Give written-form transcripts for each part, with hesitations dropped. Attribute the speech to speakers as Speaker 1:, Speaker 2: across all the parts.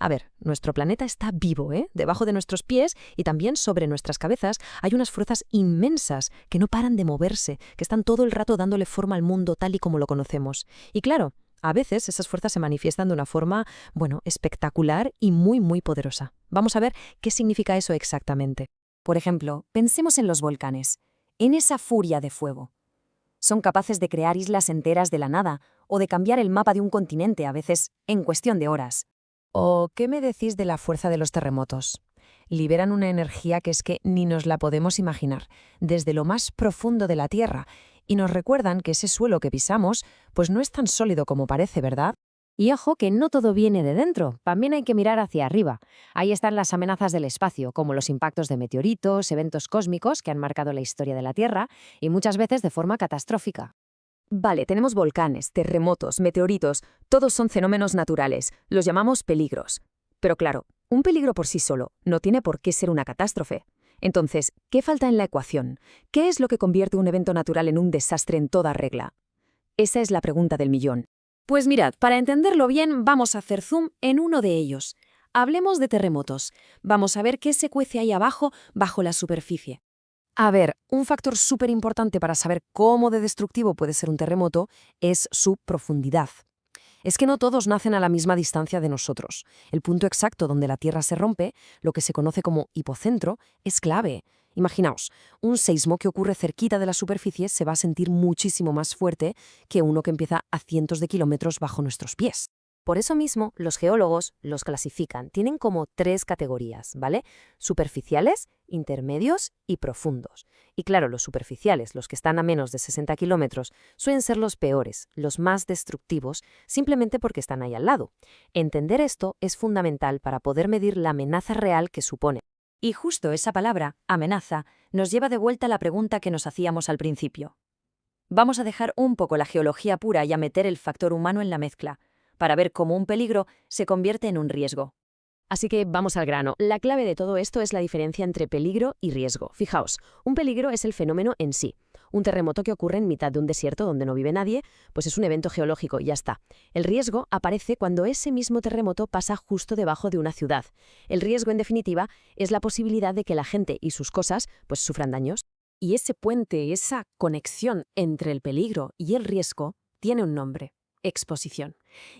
Speaker 1: A ver, nuestro planeta está vivo, ¿eh? Debajo de nuestros pies y también sobre nuestras cabezas hay unas fuerzas inmensas que no paran de moverse, que están todo el rato dándole forma al mundo tal y como lo conocemos. Y claro, a veces esas fuerzas se manifiestan de una forma, bueno, espectacular y muy, muy poderosa. Vamos a ver qué significa eso exactamente.
Speaker 2: Por ejemplo, pensemos en los volcanes, en esa furia de fuego. Son capaces de crear islas enteras de la nada o de cambiar el mapa de un continente, a veces en cuestión de horas.
Speaker 1: ¿O qué me decís de la fuerza de los terremotos? Liberan una energía que es que ni nos la podemos imaginar, desde lo más profundo de la Tierra, y nos recuerdan que ese suelo que pisamos, pues no es tan sólido como parece, ¿verdad?
Speaker 2: Y ojo que no todo viene de dentro, también hay que mirar hacia arriba. Ahí están las amenazas del espacio, como los impactos de meteoritos, eventos cósmicos que han marcado la historia de la Tierra, y muchas veces de forma catastrófica.
Speaker 3: Vale, tenemos volcanes, terremotos, meteoritos, todos son fenómenos naturales, los llamamos peligros. Pero claro, un peligro por sí solo no tiene por qué ser una catástrofe. Entonces, ¿qué falta en la ecuación? ¿Qué es lo que convierte un evento natural en un desastre en toda regla? Esa es la pregunta del millón.
Speaker 2: Pues mirad, para entenderlo bien, vamos a hacer zoom en uno de ellos. Hablemos de terremotos. Vamos a ver qué se cuece ahí abajo, bajo la superficie.
Speaker 1: A ver, un factor súper importante para saber cómo de destructivo puede ser un terremoto es su profundidad. Es que no todos nacen a la misma distancia de nosotros. El punto exacto donde la Tierra se rompe, lo que se conoce como hipocentro, es clave. Imaginaos, un seismo que ocurre cerquita de la superficie se va a sentir muchísimo más fuerte que uno que empieza a cientos de kilómetros bajo nuestros pies. Por eso mismo, los geólogos los clasifican. Tienen como 3 categorías, ¿vale? Superficiales, intermedios y profundos. Y claro, los superficiales, los que están a menos de 60 kilómetros, suelen ser los peores, los más destructivos, simplemente porque están ahí al lado. Entender esto es fundamental para poder medir la amenaza real que supone.
Speaker 2: Y justo esa palabra, amenaza, nos lleva de vuelta a la pregunta que nos hacíamos al principio. Vamos a dejar un poco la geología pura y a meter el factor humano en la mezcla, para ver cómo un peligro se convierte en un riesgo.
Speaker 1: Así que vamos al grano. La clave de todo esto es la diferencia entre peligro y riesgo. Fijaos, un peligro es el fenómeno en sí. Un terremoto que ocurre en mitad de un desierto donde no vive nadie, pues es un evento geológico y ya está. El riesgo aparece cuando ese mismo terremoto pasa justo debajo de una ciudad. El riesgo, en definitiva, es la posibilidad de que la gente y sus cosas pues sufran daños. Y ese puente, esa conexión entre el peligro y el riesgo, tiene un nombre: exposición.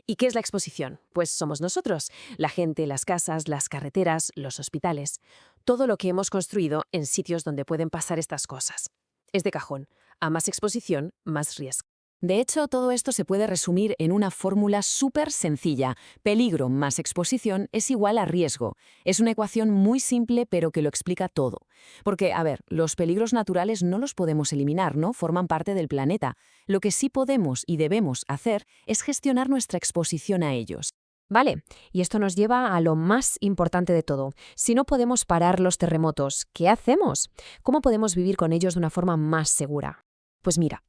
Speaker 1: ¿Y qué es la exposición? Pues somos nosotros, la gente, las casas, las carreteras, los hospitales, todo lo que hemos construido en sitios donde pueden pasar estas cosas. Es de cajón. A más exposición, más riesgo. De hecho, todo esto se puede resumir en una fórmula súper sencilla. Peligro más exposición es igual a riesgo. Es una ecuación muy simple, pero que lo explica todo. Porque, a ver, los peligros naturales no los podemos eliminar, ¿no? Forman parte del planeta. Lo que sí podemos y debemos hacer es gestionar nuestra exposición a ellos. Vale, y esto nos lleva a lo más importante de todo. Si no podemos parar los terremotos, ¿qué hacemos? ¿Cómo podemos vivir con ellos de una forma más segura? Pues mira,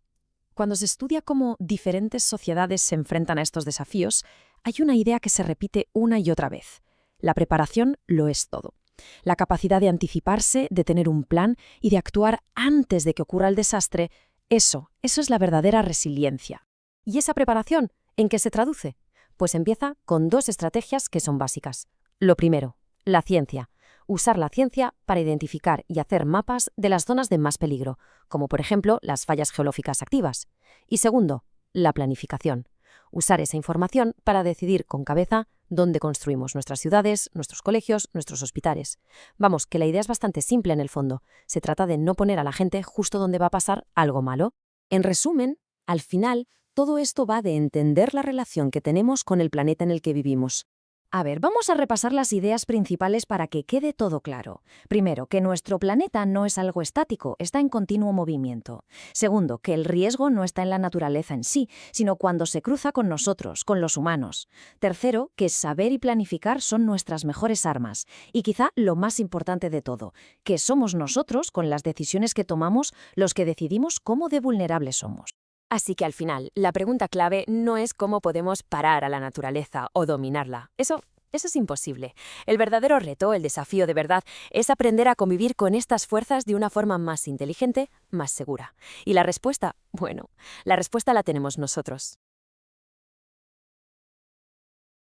Speaker 1: cuando se estudia cómo diferentes sociedades se enfrentan a estos desafíos, hay una idea que se repite una y otra vez. La preparación lo es todo. La capacidad de anticiparse, de tener un plan y de actuar antes de que ocurra el desastre, eso es la verdadera resiliencia. ¿Y esa preparación en qué se traduce? Pues empieza con 2 estrategias que son básicas. Lo primero, la ciencia. Usar la ciencia para identificar y hacer mapas de las zonas de más peligro, como por ejemplo las fallas geológicas activas. Y segundo, la planificación. Usar esa información para decidir con cabeza dónde construimos nuestras ciudades, nuestros colegios, nuestros hospitales. Vamos, que la idea es bastante simple en el fondo. Se trata de no poner a la gente justo donde va a pasar algo malo. En resumen, al final, todo esto va de entender la relación que tenemos con el planeta en el que vivimos. A ver, vamos a repasar las ideas principales para que quede todo claro. Primero, que nuestro planeta no es algo estático, está en continuo movimiento. Segundo, que el riesgo no está en la naturaleza en sí, sino cuando se cruza con nosotros, con los humanos. Tercero, que saber y planificar son nuestras mejores armas. Y quizá lo más importante de todo, que somos nosotros, con las decisiones que tomamos, los que decidimos cómo de vulnerables somos. Así que al final, la pregunta clave no es cómo podemos parar a la naturaleza o dominarla. Eso es imposible. El verdadero reto, el desafío de verdad, es aprender a convivir con estas fuerzas de una forma más inteligente, más segura. Y la respuesta, bueno, la respuesta la tenemos nosotros.